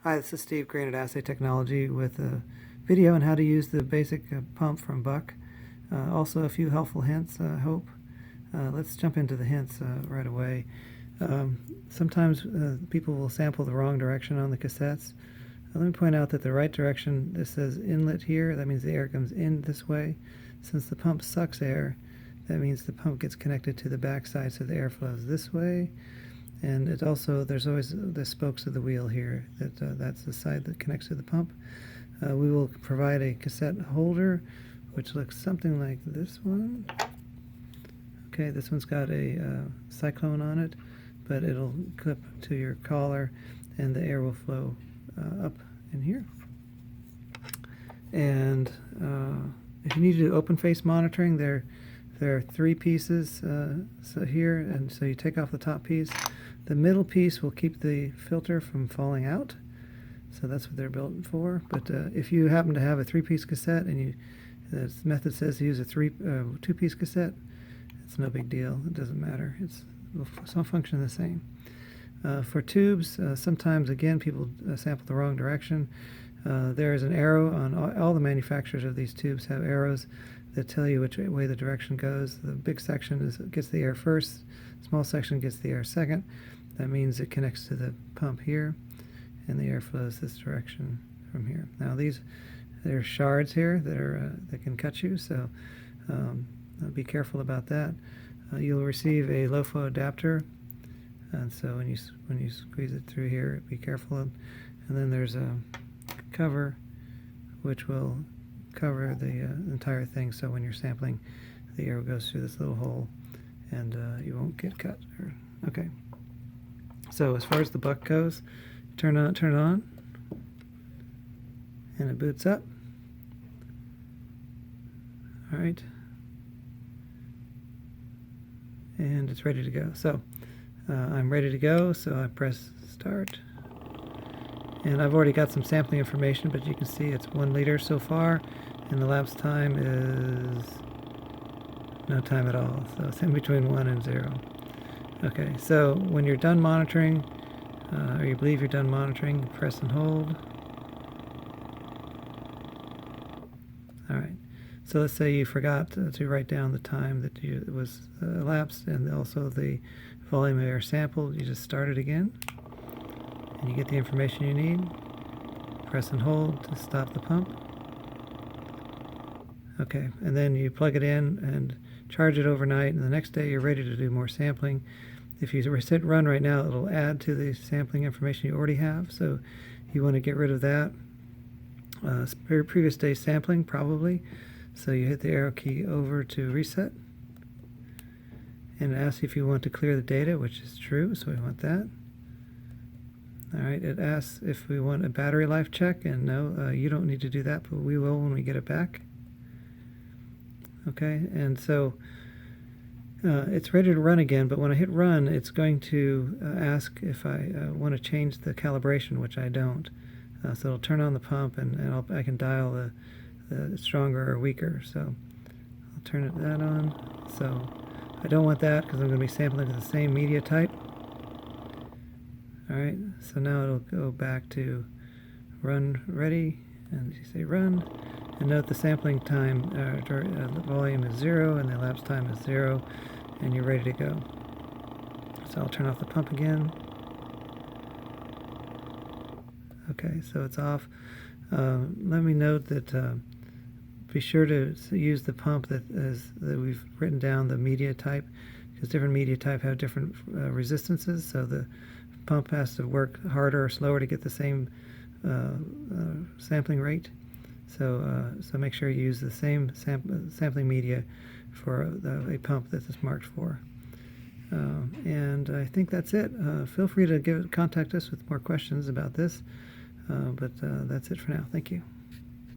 Hi, this is Steve, Granite Assay Technology, with a video on how to use the basic pump from Buck. Also a few helpful hints, I hope. Let's jump into the hints right away. Sometimes people will sample the wrong direction on the cassettes. Let me point out that the right direction, this says inlet here, that means the air comes in this way. Since the pump sucks air, that means the pump gets connected to the back side, so the air flows this way. And it also, there's always the spokes of the wheel here. That's the side that connects to the pump. We will provide a cassette holder, which looks something like this one. Okay, this one's got a cyclone on it, but it'll clip to your collar, and the air will flow up in here. And if you need to do open face monitoring, there are 3 pieces so here, and so you take off the top piece. The middle piece will keep the filter from falling out, so that's what they're built for. But if you happen to have a 3-piece cassette and the method says to use a 2-piece cassette, it's no big deal. It doesn't matter. It's all function the same. For tubes, sometimes again people sample the wrong direction. There is an arrow on all the manufacturers of these tubes have arrows that tell you which way the direction goes. The big section gets the air first, small section gets the air second. That means it connects to the pump here, and the air flows this direction from here. Now there are shards here that can cut you, so be careful about that. You'll receive a low flow adapter, and so when you squeeze it through here, be careful. And then there's a cover which will cover the entire thing, so when you're sampling, the air goes through this little hole and you won't get cut. Okay, so as far as the Buck goes, turn it on, and it boots up. Alright, and it's ready to go. So I'm ready to go, so I press start. And I've already got some sampling information, but you can see it's 1 liter so far, and the lapse time is no time at all. So it's in between 1 and 0. Okay, so when you're done monitoring, or you believe you're done monitoring, press and hold. Alright, so let's say you forgot to write down the time that it was elapsed, and also the volume of air sampled. You just start it again, and you get the information you need. Press and hold to stop the pump. Okay, and then you plug it in and charge it overnight, and the next day you're ready to do more sampling. If you hit run right now, it'll add to the sampling information you already have, so you want to get rid of that. Previous day sampling, probably. So you hit the arrow key over to reset, and it asks if you want to clear the data, which is true, so we want that. Alright, it asks if we want a battery life check, and no, you don't need to do that, but we will when we get it back. Okay, and so it's ready to run again, but when I hit run, it's going to ask if I want to change the calibration, which I don't. So it'll turn on the pump, and I can dial the stronger or weaker. So I'll turn that on. So I don't want that because I'm going to be sampling with the same media type. Alright, so now it'll go back to run ready, and you say run, and note the sampling time, the volume is 0, and the elapsed time is 0, and you're ready to go. So I'll turn off the pump again. Okay, so it's off. Let me note that be sure to use the pump that we've written down, the media type, because different media type have different resistances, so the pump has to work harder or slower to get the same sampling rate. So make sure you use the same sampling media for a pump that it's marked for. And I think that's it. Feel free to contact us with more questions about this, but that's it for now. Thank you.